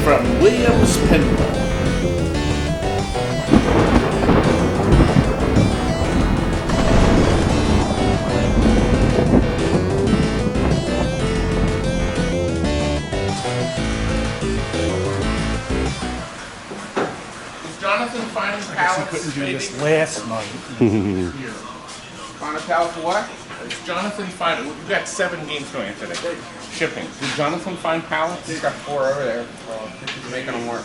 from Williams Pinball. Jonathan finding pallets? Couldn't do this last night. Find a pallet for what? Jonathan find? We've got 7 games going today. Shipping. Did Jonathan find pallets? He's got 4 over there. He's making them work.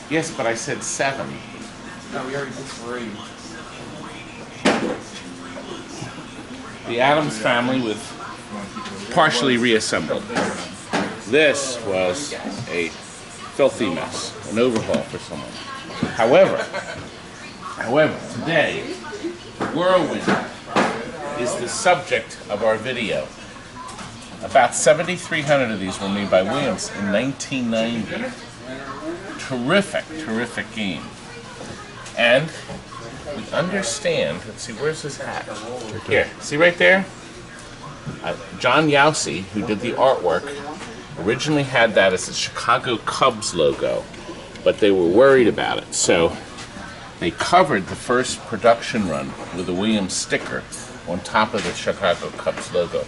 Yes, but I said 7. No, we already did 3. The Addams family was partially reassembled. This was a filthy mess, an overhaul for someone. However, today, Whirlwind is the subject of our video. About 7,300 of these were made by Williams in 1990. Terrific game. And we understand, let's see, where's his hat? Here, see right there? John Yowsey, who did the artwork, originally had that as the Chicago Cubs logo, but they were worried about it, so they covered the first production run with a Williams sticker on top of the Chicago Cubs logo.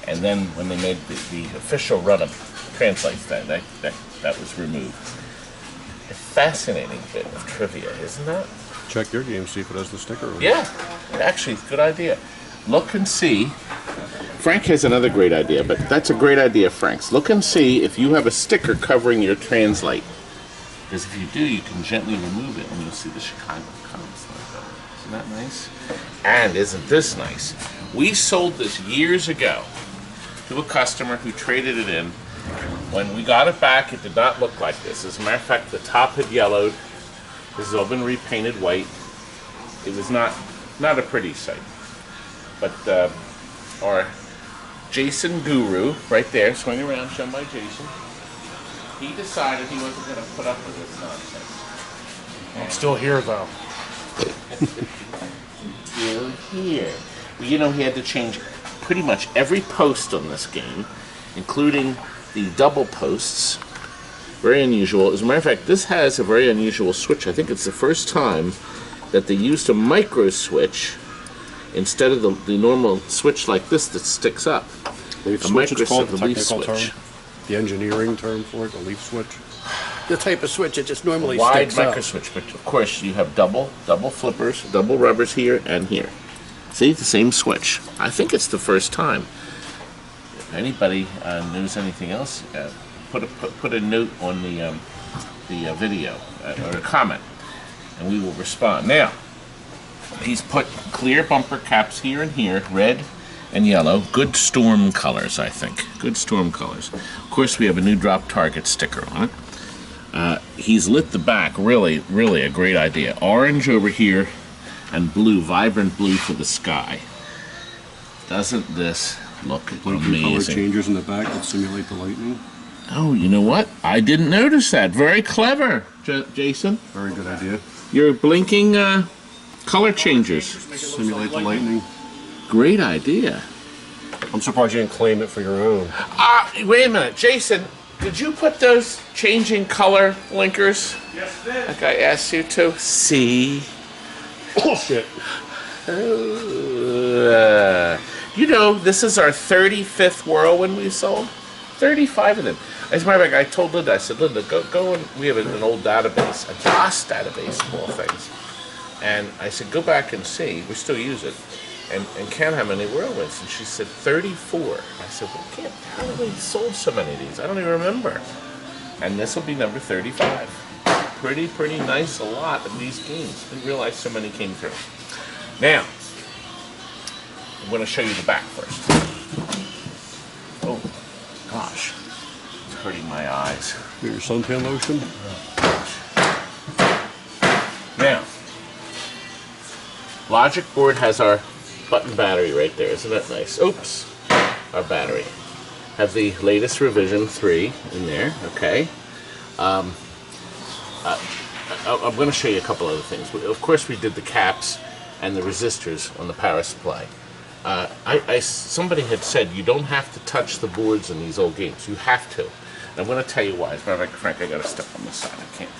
And then when they made the official run of translates, that was removed. A fascinating bit of trivia, isn't that? Check your game, see if it has the sticker on it. Yeah, actually, good idea. Look and see. Frank has another great idea, but that's a great idea, Frank's. Look and see if you have a sticker covering your translate. Because if you do, you can gently remove it and you'll see the Chicago Cubs logo. Isn't that nice? And isn't this nice? We sold this years ago to a customer who traded it in. When we got it back, it did not look like this. As a matter of fact, the top had yellowed. This has all been repainted white. It was not a pretty sight. But our Jason Guru, right there, swing around, shown by Jason, he decided he wasn't going to put up with this nonsense. I'm still here though. Still here. Well, you know, he had to change pretty much every post on this game, including the double posts. Very unusual. As a matter of fact, this has a very unusual switch. I think it's the first time that they used a micro switch instead of the normal switch like this that sticks up. Leaf A switch, it's called, micro the technical switch. term. The engineering term for it, the leaf switch. The type of switch it just normally Wide sticks micro up. switch, but of course you have double flippers, double rubbers here and here. See, the same switch. I think it's the first time. If anybody knows anything else, put a note on the video or a comment, and we will respond. Now, he's put clear bumper caps here and here, red and yellow. Good storm colors, I think. Good storm colors. Of course, we have a new drop target sticker on it. He's lit the back. Really a great idea. Orange over here and blue, vibrant blue for the sky. Doesn't this look Color amazing? changes in the back that simulate the lightning. Oh, you know what? I didn't notice that. Very clever, Jason. Very good idea. Your blinking color changers. Simulate the lightning. Great idea. I'm surprised you didn't claim it for your own. Wait a minute, Jason. Did you put those changing color blinkers? Yes, it is. Like I asked you to? See? Bullshit. You know, this is our 35th Whirlwind we sold. 35 of them. As a matter of fact, I told Linda, I said, Linda, go and we have an old database, a DOS database of all things. And I said, go back and see. We still use it. And count how many Whirlwinds. And she said, 34. I said, well, how have we sold so many of these? I don't even remember. And this will be number 35. Pretty nice, a lot of these games. Didn't realize so many came through. Now, I'm going to show you the back first. Oh, gosh. It's hurting my eyes. Your suntan lotion? Now, Logic board has our button battery right there. Isn't that nice? Oops. Our battery. Have the latest revision 3 in there. Okay. I'm going to show you a couple other things. Of course, we did the caps and the resistors on the power supply. Somebody had said you don't have to touch the boards in these old games. You have to. And I'm going to tell you why. As a matter of fact, Frank, I got to step on this side. I can't.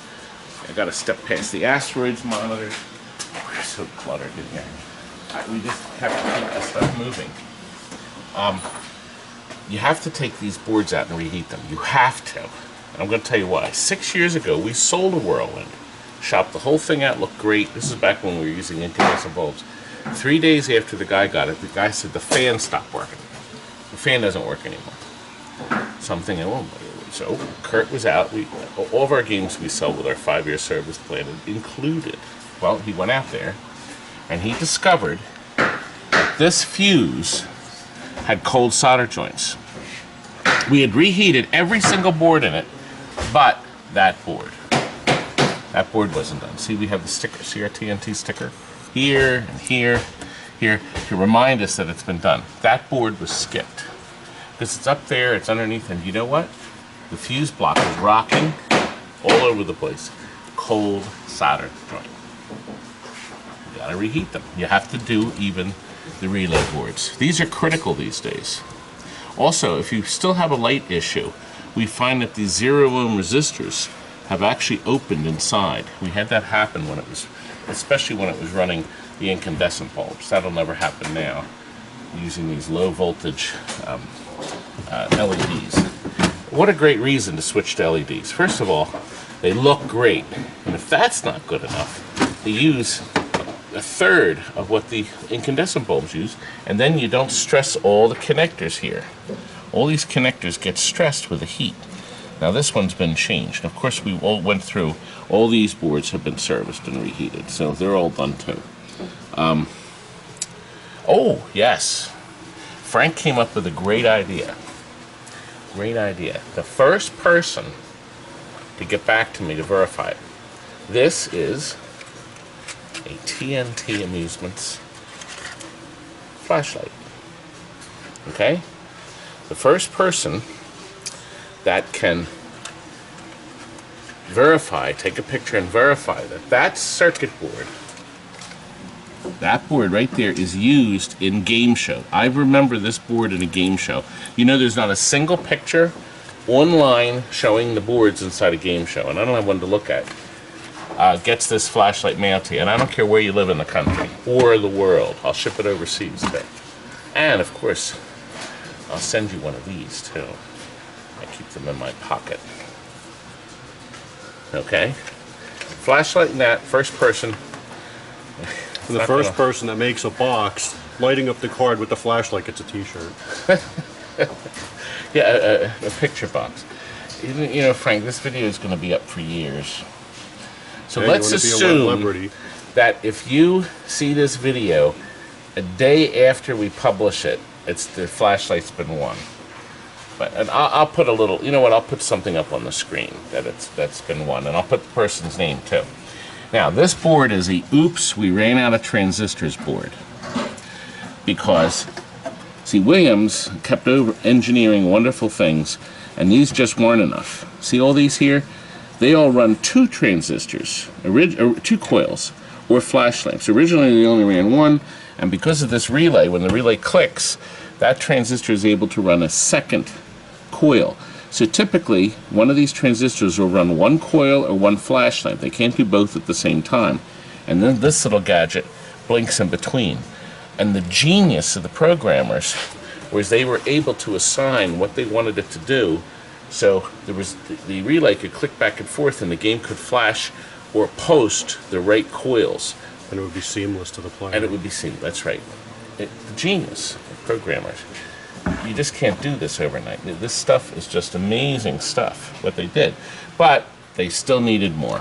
I got to step past the asteroids monitor. We're so cluttered in here. We just have to keep this stuff moving. You have to take these boards out and reheat them. You have to. And I'm going to tell you why. 6 years ago, we sold a Whirlwind. Shopped the whole thing out, looked great. This is back when we were using incandescent bulbs. 3 days after the guy got it, the guy said the fan stopped working. The fan doesn't work anymore. Something, so Kurt was out. All of our games we sell with our 5-year service plan included. Well, he went out there and he discovered that this fuse had cold solder joints. We had reheated every single board in it, but that board. That board wasn't done. See, we have the sticker. See our TNT sticker? Here and here, here, to remind us that it's been done. That board was skipped. Because it's up there, it's underneath, and you know what? The fuse block is rocking all over the place. Cold solder joint. You gotta reheat them. You have to do even the relay boards. These are critical these days. Also, if you still have a light issue, we find that these 0-ohm resistors have actually opened inside. We had that happen when it was, especially when it was running the incandescent bulbs. That'll never happen now using these low voltage LEDs. What a great reason to switch to LEDs. First of all, they look great. And if that's not good enough, they use a third of what the incandescent bulbs use, and then you don't stress all the connectors here. All these connectors get stressed with the heat. Now this one's been changed. Of course, we all went through, all these boards have been serviced and reheated, so they're all done too. Oh, yes. Frank came up with a great idea. Great idea. The first person to get back to me to verify it. This is a TNT Amusements flashlight. Okay? The first person that can verify, take a picture and verify that that circuit board, that board right there is used in game show. I remember this board in a game show. You know, there's not a single picture online showing the boards inside a game show, and I don't have one to look at. Gets this flashlight mailed to you, and I don't care where you live in the country or the world. I'll ship it overseas too. And of course, I'll send you one of these too. I keep them in my pocket. Okay? Flashlight and that, first person. And the first person that makes a box, lighting up the card with the flashlight gets a t-shirt. Yeah, a picture box. You know, Frank, this video is going to be up for years. So Hey, let's assume that if you see this video a day after we publish it, it's the flashlight's been won. But and I'll put a little, you know what? I'll put something up on the screen that's been won, and I'll put the person's name too. Now this board is a oops, we ran out of transistors board, because see, Williams kept over engineering wonderful things, and these just weren't enough. See all these here? They all run 2 transistors, 2 coils, or flash lamps. Originally they only ran 1, and because of this relay, when the relay clicks, that transistor is able to run a second coil. So typically, one of these transistors will run 1 coil or 1 flash lamp. They can't do both at the same time. And then this little gadget blinks in between. And the genius of the programmers was they were able to assign what they wanted it to do. So there was the relay could click back and forth, and the game could flash or post the right coils. And it would be seamless to the player. And it would be seamless. That's right. The genius of programmers. You just can't do this overnight. This stuff is just amazing stuff, what they did. But they still needed more.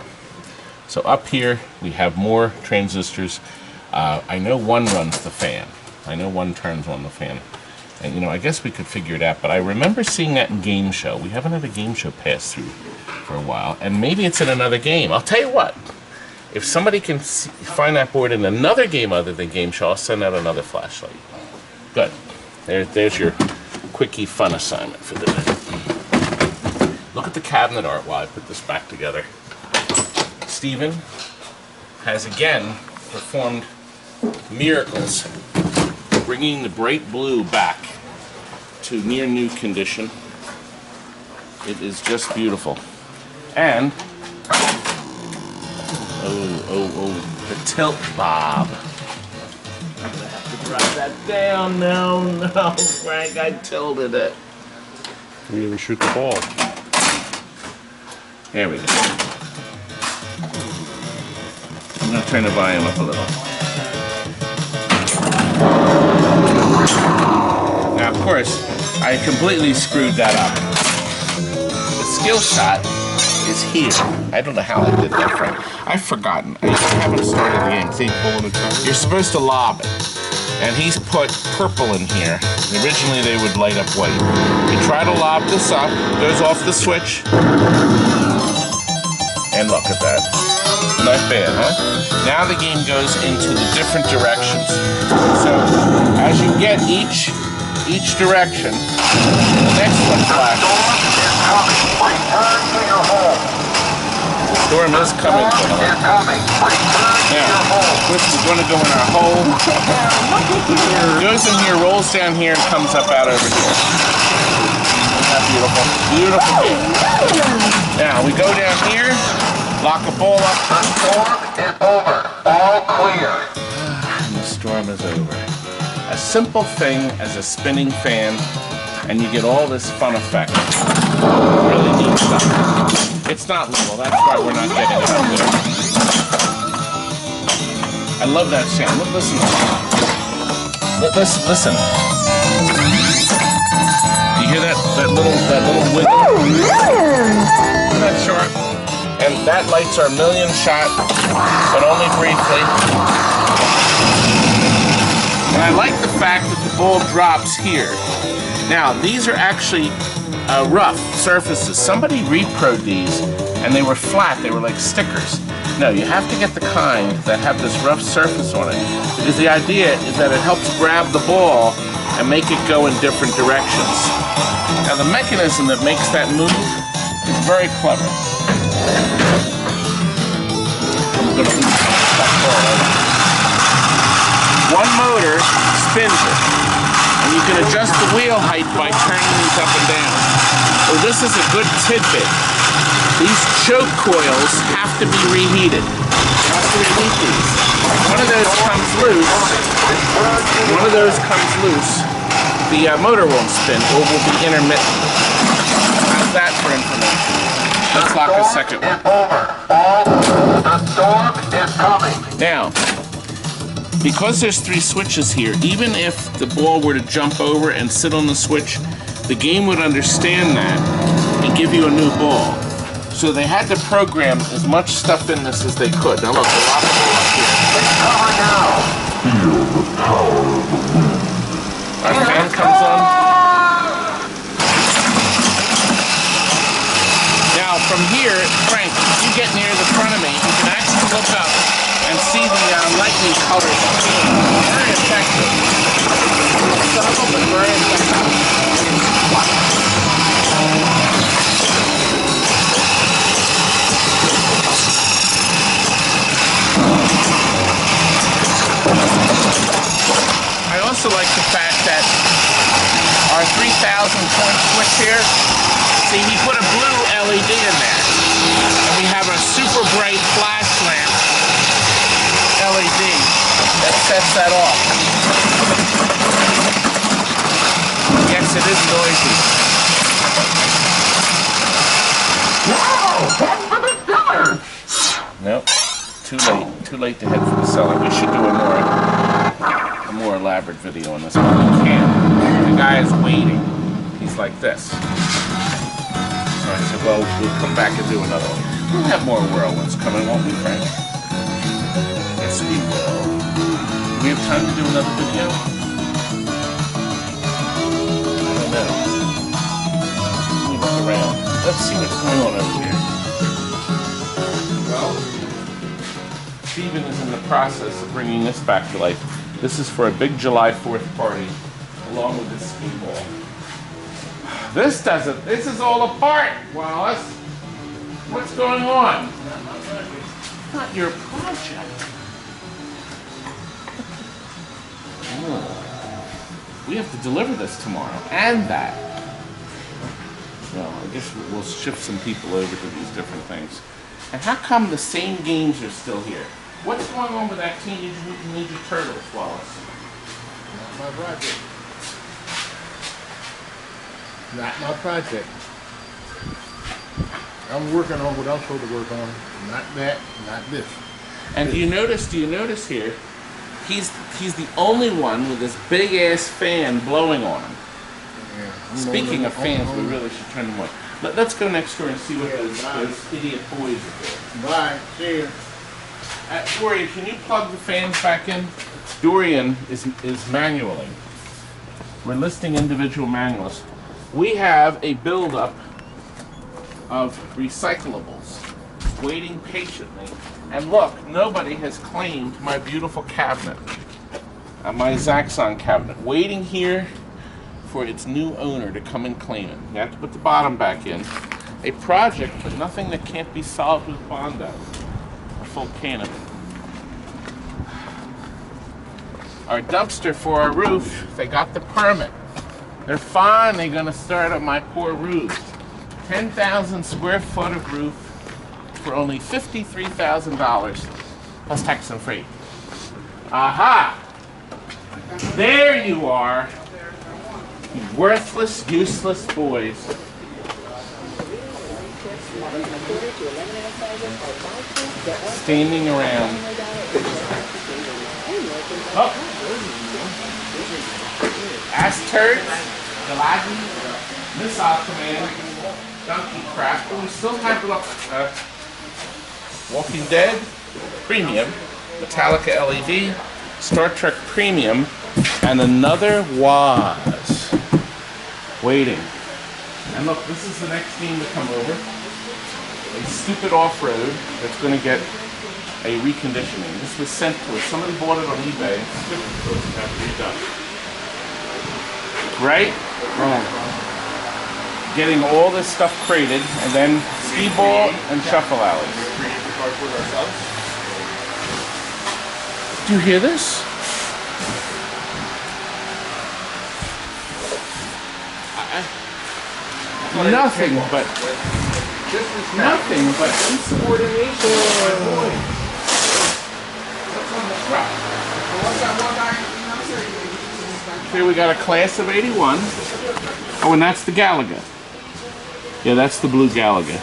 So up here, we have more transistors. I know one runs the fan. I know one turns on the fan. And, you know, I guess we could figure it out, but I remember seeing that in game show. We haven't had a game show pass through for a while, and maybe it's in another game. I'll tell you what, if somebody can find that board in another game other than game show, I'll send out another flashlight. Good. There's your quickie fun assignment for the day. Look at the cabinet art while I put this back together. Stephen has again performed miracles, bringing the bright blue back to near new condition. It is just beautiful. And, oh, the tilt bob. I'm gonna have to drop that down. No, Frank, I tilted it. You didn't even shoot the ball. There we go. I'm gonna turn the volume up a little. Now, of course, I completely screwed that up. The skill shot is here. I don't know how I did that, Frank. I've forgotten. I haven't started the game. See, you're supposed to lob it. And he's put purple in here. Originally, they would light up white. You try to lob this up, goes off the switch. And look at that. Not bad, huh? Now the game goes into the different directions. So, as you get each direction, the next one flashes. The storm is coming. Now, this is going to go in our hole. Goes in here, rolls down here, and comes up out over here. Isn't that beautiful? Beautiful game. Now, we go down here, lock a ball up. The storm is over. All clear. And the storm is over. A simple thing as a spinning fan, and you get all this fun effect. Really neat stuff. It's not little, that's why we're not getting it up there. I love that sound. Listen. Listen. Do you hear that little wiggle? Isn't that sharp? And that lights our million shot, but only briefly. And I like the fact that the ball drops here. Now, these are actually rough surfaces. Somebody reproed these, and they were flat. They were like stickers. No, you have to get the kind that have this rough surface on it, because the idea is that it helps grab the ball and make it go in different directions. Now, the mechanism that makes that move is very clever. I'm going to lose that ball. One motor spins it, and you can adjust the wheel height by turning these up and down. So this is a good tidbit. These choke coils have to be reheated. You have to reheat these. One of those comes loose. The motor won't spin or will be intermittent. How's that for information? Let's lock a second one. The storm is coming. Now, because there's 3 switches here, even if the ball were to jump over and sit on the switch, the game would understand that and give you a new ball. So they had to program as much stuff in this as they could. Now look, the lock ball up here. It's coming now. Our fan comes on. Now from here, Frank, if you get near the front of me, you can actually look up and see the lightning colors. Very effective. Subtle, but very effective. I also like the fact that our 3,000-point switch here, see, he put a blue LED in there. And we have a super bright flash lamp LED that sets that off. Yes, it is noisy. Nope, too late to head for the cellar. We should do a more elaborate video on this one. We can't. The guy is waiting. He's like this. So I said, well, we'll come back and do another one. We'll have more whirlwinds coming, won't we, Frank? Yes, we will. Do we have time to do another video? I don't know. Let me look around. Let's see what's going on over here. Well, Steven is in the process of bringing this back to life. This is for a big July 4th party, along with this ski ball. This is all apart, Wallace. What's going on? It's not your project. We have to deliver this tomorrow, and that. No, I guess we'll shift some people over to these different things. And how come the same games are still here? What's going on with that Teenage Mutant Ninja Turtles, Wallace? Not my project. Not my project. I'm working on what I'm supposed to work on. Not that, not this. And do you notice here, he's the only one with this big ass fan blowing on him. Yeah, Speaking of fans, we really should turn them on. Let's go next door and see what those idiot boys are doing. Bye. See you. Dorian, can you plug the fans back in? Dorian is manualing. We're listing individual manuals. We have a buildup of recyclables waiting patiently. And look, nobody has claimed my beautiful cabinet. My Zaxxon cabinet. Waiting here for its new owner to come and claim it. You have to put the bottom back in. A project, but nothing that can't be solved with Bondo. A full can of it. Our dumpster for our roof, they got the permit. They're finally gonna start on my poor roof. 10,000 square foot of roof for only $53,000 plus tax and freight. Aha! There you are. You worthless, useless boys. Standing around. Oh! Ass turds, Galagi, Missile Command, Donkey Crap, but we still have Walking Dead, Premium, Metallica LED, Star Trek Premium, and another was waiting. And look, this is the next team to come over. A stupid off-road that's going to get a reconditioning. This was sent to us. Somebody bought it on eBay. It's supposed to have redone. Right? Getting all this stuff crated, and then skee-ball and shuffle alleys. Do you hear this? Nothing but insubordination. What's on the truck? Here we got a class of 81. Oh, and that's the Galaga. Yeah, that's the blue Galaga.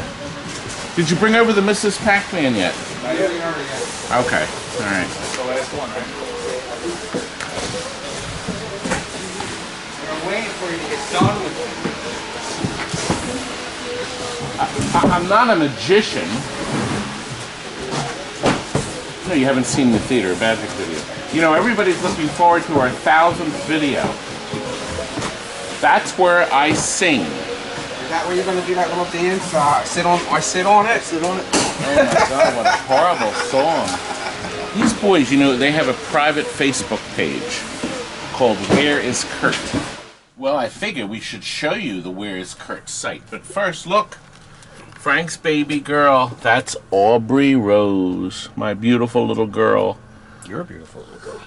Did you bring over the Mrs. Pac-Man yet? Okay, all right. That's the last one, right? We're waiting for you to get done with it. I'm not a magician. No, you haven't seen the theater magic video. You know, everybody's looking forward to our 1000th video. That's where I sing. Is that where you're gonna do that little dance? I sit on it. Sit on it. Oh my God, what a horrible song. These boys, you know, they have a private Facebook page called Where is Kurt? Well, I figure we should show you the Where is Kurt site. But first, look. Frank's baby girl. That's Aubrey Rose, my beautiful little girl. You're a beautiful little girl.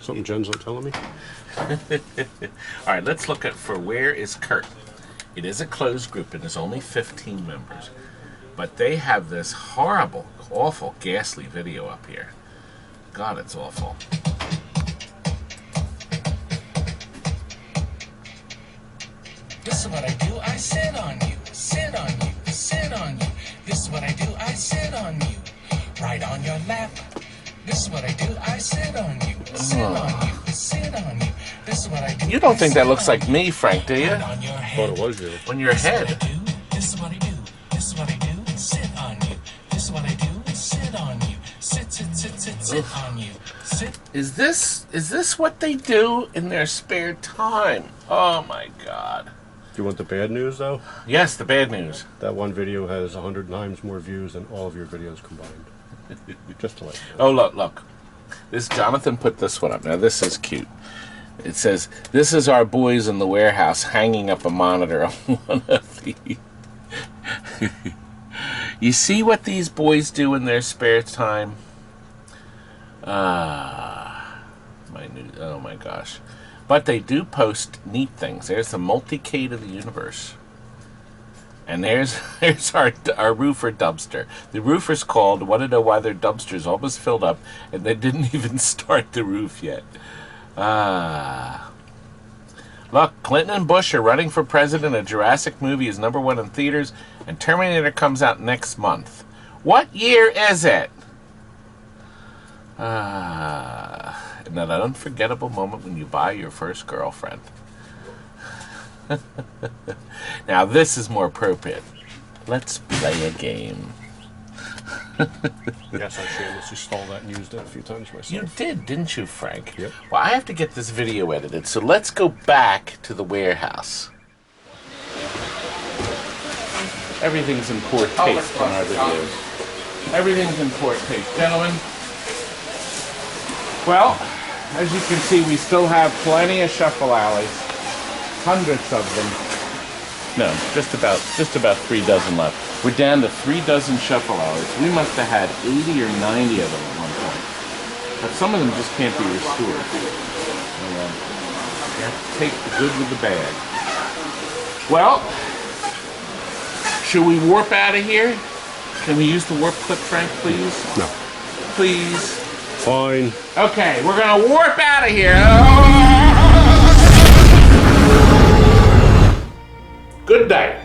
Something Jen's not telling me? All right, let's look at for Where is Kurt? It is a closed group and there's only 15 members. But they have this horrible, awful, ghastly video up here. God, it's awful. This is what I do, I sit on you, sit on you, sit on you. This is what I do, I sit on you, right on your lap. This is what I do, I sit on you, sit on you, sit on you. This is what I do. You don't think that looks like me, Frank, do you? Right on your head. Thought it was you. On your head. This is what I do, this is what I do, sit on you. This is what I do, sit on you. Sit, sit, sit, sit, sit on you. Sit. Is this what they do in their spare time? Oh my God. Do you want the bad news, though? Yes, the bad news. That one video has 100 times more views than all of your videos combined. Just to let you know. Oh, look. This Jonathan put this one up. Now, this is cute. It says, this is our boys in the warehouse hanging up a monitor on one of the... You see what these boys do in their spare time? Oh my gosh. But they do post neat things. There's the multi-K to the universe. And there's our roofer dumpster. The roofers called, want to know why their dumpster's almost filled up, and they didn't even start the roof yet. Look, Clinton and Bush are running for president. A Jurassic movie is #1 in theaters, and Terminator comes out next month. What year is it? And that unforgettable moment when you buy your first girlfriend. Now this is more appropriate. Let's play a game. Yes, I shamelessly stole that and used it a few times myself. You did, didn't you, Frank? Yep. Well, I have to get this video edited, so let's go back to the warehouse. Everything's in poor taste on our videos. Everything's in poor taste. Gentlemen, well, as you can see, we still have plenty of shuffle alleys. Hundreds of them. No, just about 3 dozen left. We're down to 3 dozen shuffle alleys. We must have had 80 or 90 of them at one point. But some of them just can't be restored. You have to take the good with the bad. Well, should we warp out of here? Can we use the warp clip, Frank, please? No. Please. Fine. Okay, we're gonna warp out of here. Good night.